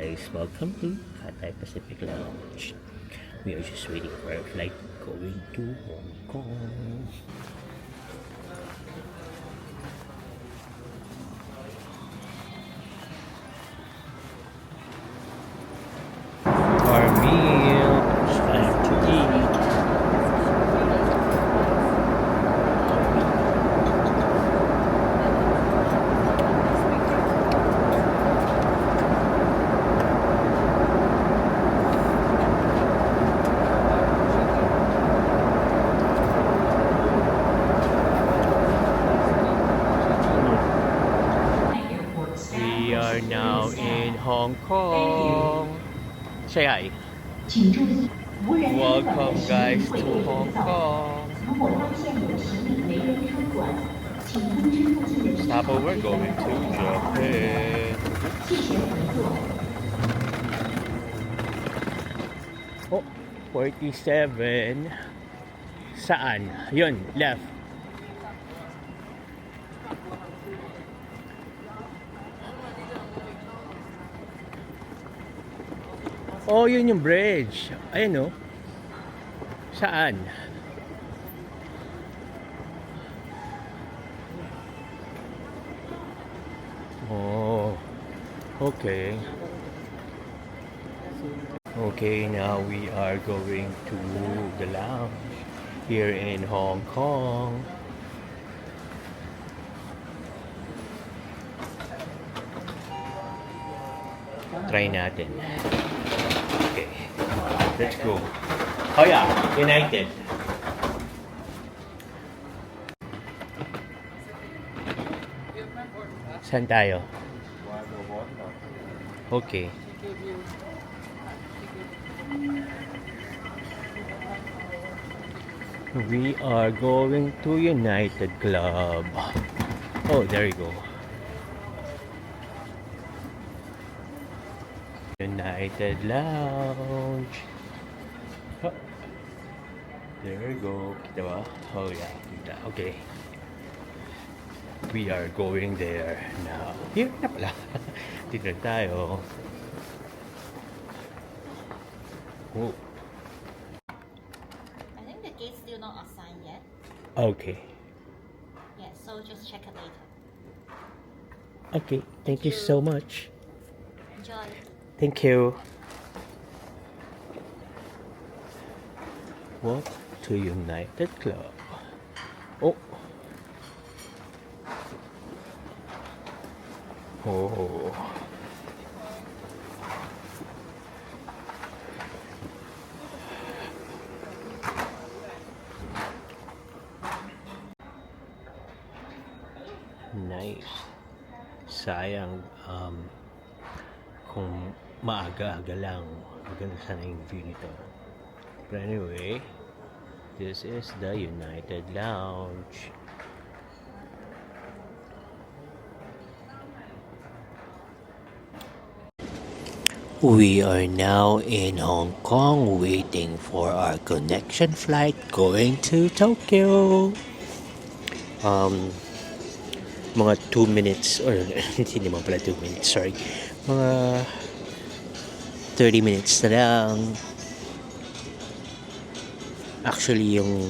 guys, welcome to Cathay Pacific Lounge. We are just waiting for a flight going to Hong Kong. Our meal, it's time to eat. We are now in Hong Kong. Say hi. Welcome guys to Hong Kong. Stopover going to Japan. Oh, 47. Saan? Yun, left. Oh, yun yung bridge. Ayun, oh. Saan? Oh, okay. Okay, now we are going to the lounge here in Hong Kong. Try natin. Okay, let's go. Oh yeah, United. Saan tayo? Okay. We are going to United Club. Oh, there you go. United Lounge. Oh, there you go. Kita ba? Oh yeah, kita. Okay. We are going there now. Here na pala. Dito na tayo. Oh. I think the gate's still not assigned yet. Okay. Yeah, so just check it later. Okay. Thank you so much. Enjoy. Thank you. Walk to United Club. Oh. Oh. Nice. Sayang kung maaga-aga lang. Maganda sana yung view nito. But anyway, this is the United Lounge. We are now in Hong Kong waiting for our connection flight going to Tokyo. Mga 2 minutes or hindi naman pala 2 minutes, sorry. Mga 30 minutes na lang. Actually, yung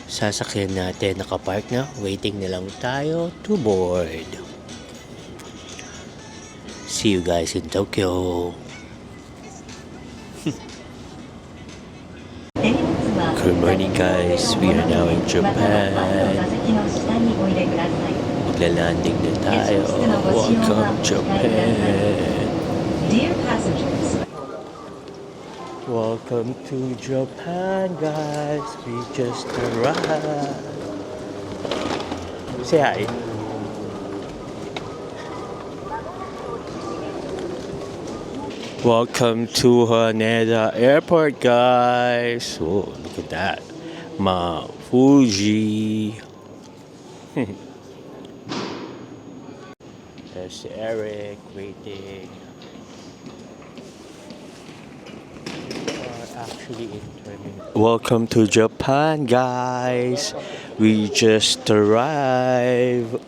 sasakyan natin nakapark na. Waiting na lang tayo to board. See you guys in Tokyo. Good morning guys, we are now in Japan. Maglalanding na tayo. Welcome Japan. Dear passengers, Welcome to Japan guys. We just arrived. Say hi. Welcome to Haneda Airport, guys. Oh, look at that. Mount Fuji. There's Eric waiting. Actually in terminal. Welcome to Japan, guys. We just arrived.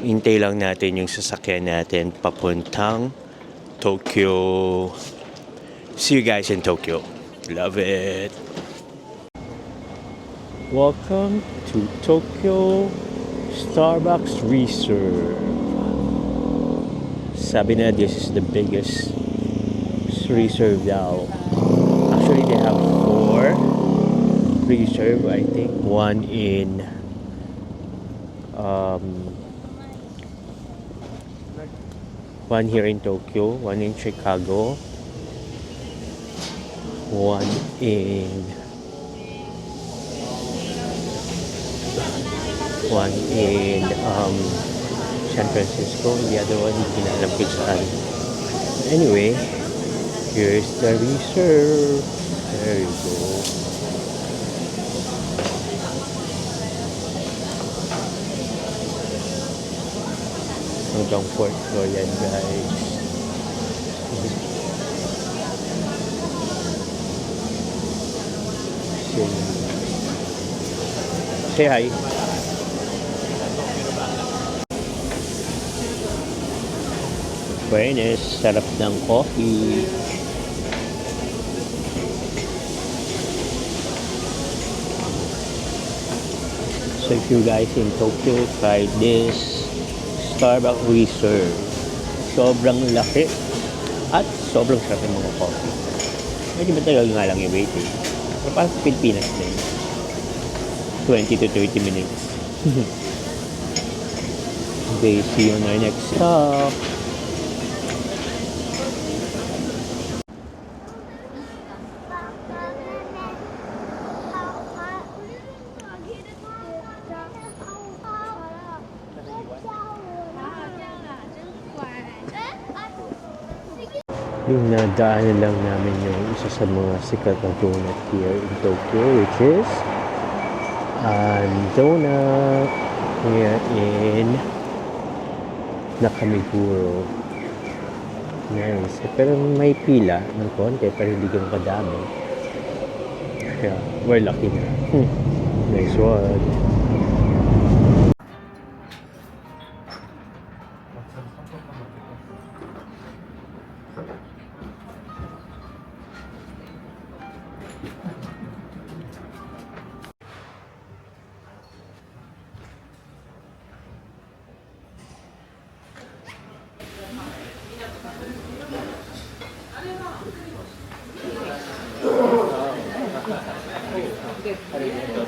hintay lang natin yung sasakyan natin papuntang Tokyo. See you guys in Tokyo. Love it. Welcome to Tokyo Starbucks Reserve. Sabi na this is the biggest reserve daw. Actually, they have 4 reserve. I think one in one here in Tokyo, one in Chicago, one in San Francisco, the other one hindi na alam kung saan. Anyway, here's the reserve. There you go. Hanggang 4th floor yan, guys. Say hi. Fairness, sarap ng coffee. So if you guys in Tokyo, try this Starbucks Reserve. Sobrang laki at sobrang sarap ng mga coffee. Medyo matagal nga lang yung waiting. Pero parang Pilipinas din. 20 to 30 minutes. Okay, see you on our next stop. Yung nadaanan lang namin yung isa sa mga sikat na donut here in Tokyo, which is donut here in Nakamiguro. Nice. Pero may pila ng konti, pero hindi ganun kadami. Kaya, we're lucky na. Nice one.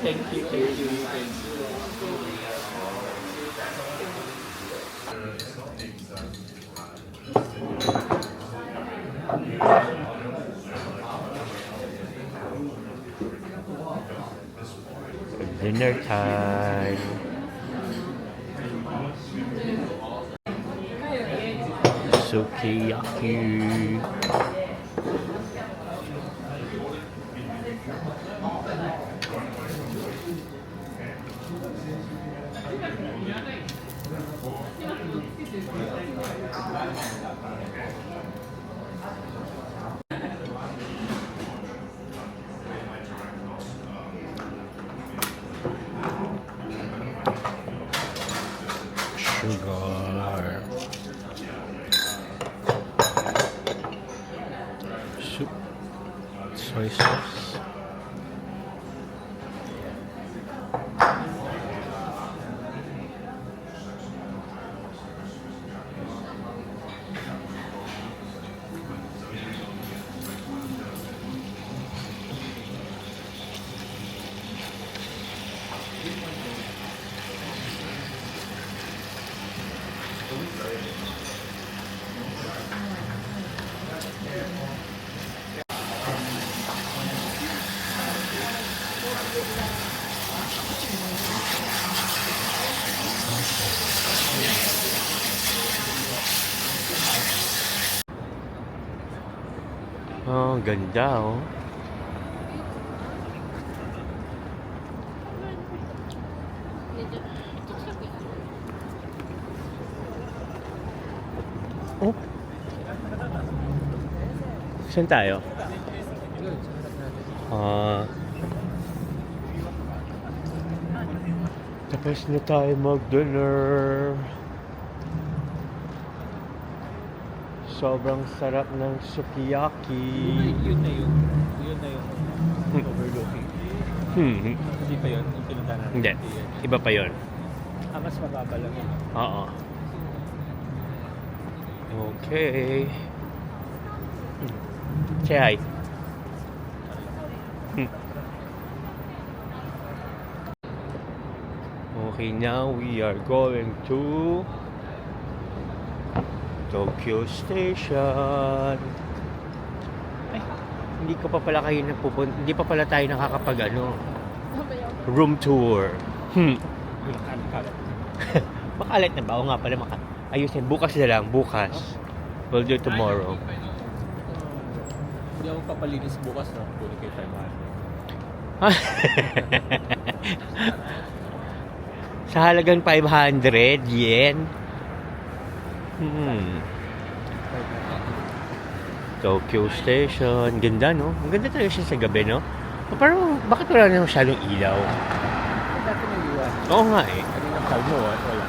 Thank you. Dinner time. Sukiyaki. Sugar. Soup. Soy sauce. Oh, ganda oh. Oh. Saan tayo? Tapos na tayo mag-dinner. Sobrang sarap ng sukiyaki. Yun na yung overlooking. Hindi pa yun, yung pinunta natin. Hindi. Iba pa yon. Mas mababa lang yun. Oo. Okay. Say hi. Okay, now we are going to Tokyo Station. Ay, hindi ko pa pala kayo hindi pa pala tayo nakakapag room tour. Makalat na ba? O nga pala ayusin, bukas na lang, bukas. We'll do tomorrow. Hindi ako papalinis bukas, no? Puli kay Taiwan. Sa halagang 500 yen. Tokyo Station. Ganda, no? Ang ganda talaga siya sa gabi, no? Parang, bakit wala na masyadong ilaw? Dati may iwan. Oo nga eh. Kanina kalmo, wala.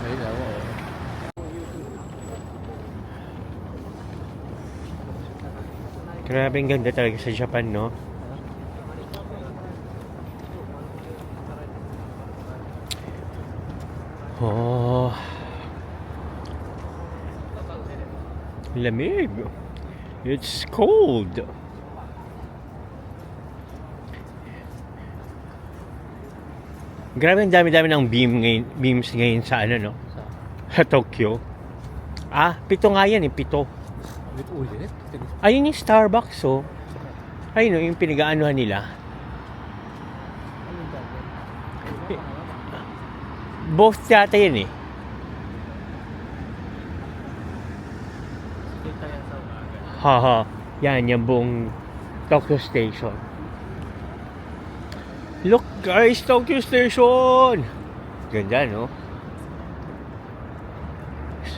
May ilaw, oo. Grabe, ang ganda talaga sa Japan, no? Oh. Lamig. It's cold. Grabe, ang dami-dami ng beams ngayon sa no? Sa Tokyo. 7 nga yan eh, 7. Ulit? Ayun yung Starbucks, oh. Ayun, yung pinag-aanuhan nila. Both yata yun eh. Haha. Yan, yung buong Tokyo Station. Look guys, Tokyo Station! Ganda, no?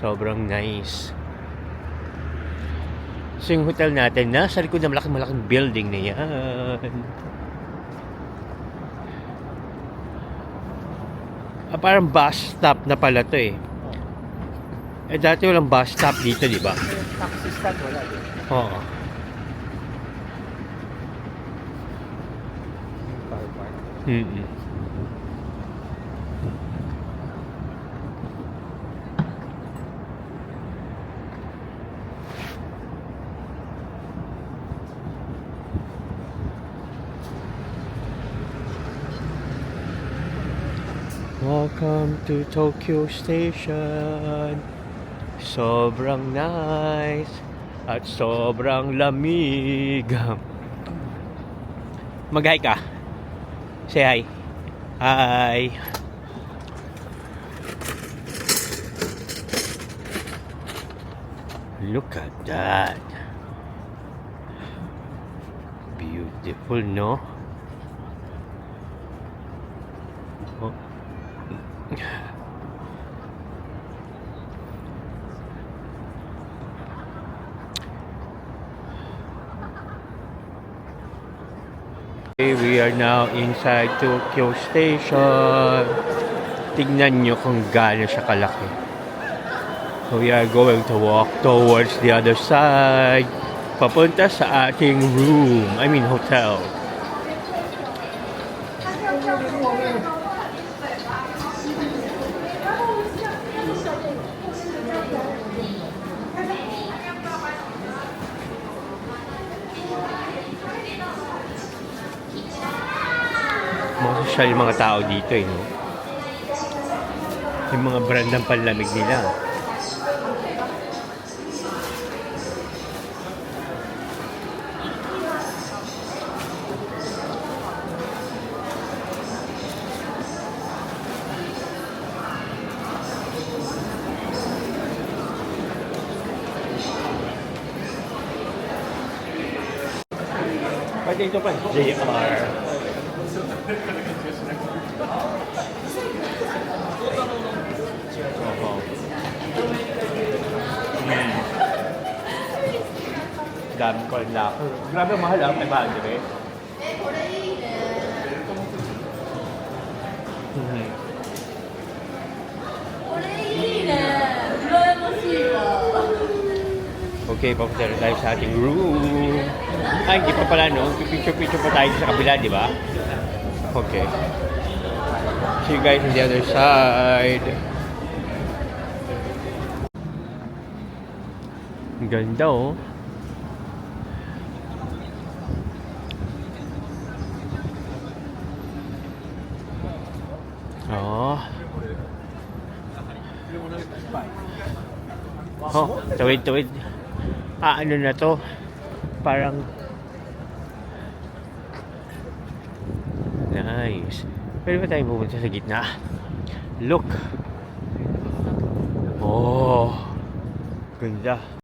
Sobrang nice. So yung hotel natin, nasa likod na malaking building na yan. Parang bus stop na pala to eh. Dati walang bus stop dito, di ba? Taxi stand, wala. Oo. Car park. Welcome to Tokyo Station. Sobrang nice at sobrang lamig. Mag-hi ka. Say hi. Hi. Look at that. Beautiful, no? Oh. Okay, we are now inside Tokyo Station. Tignan nyo kung gaano siya kalaki. We are going to walk towards the other side. Papunta sa ating room. I mean hotel. Masasyal yung mga tao dito eh, no? Yung mga brand ng panlamig nila. Pwede ito pa, JR. Dami ko rin ako. Grabe mahal ang 500 eh. Ore, いいね。羨ましいわ。Okay, papunta na tayo sa ating room. Ay, hindi pa pala, no? Picture-picture pa tayo sa kabila, di ba? Okay. See you guys on the other side. Ang ganda, oh. Oh. Oh, tawid. Ano na to? Parang nice. Pwede ba tayo pupunta sa gitna? Look. Oh. Ganda.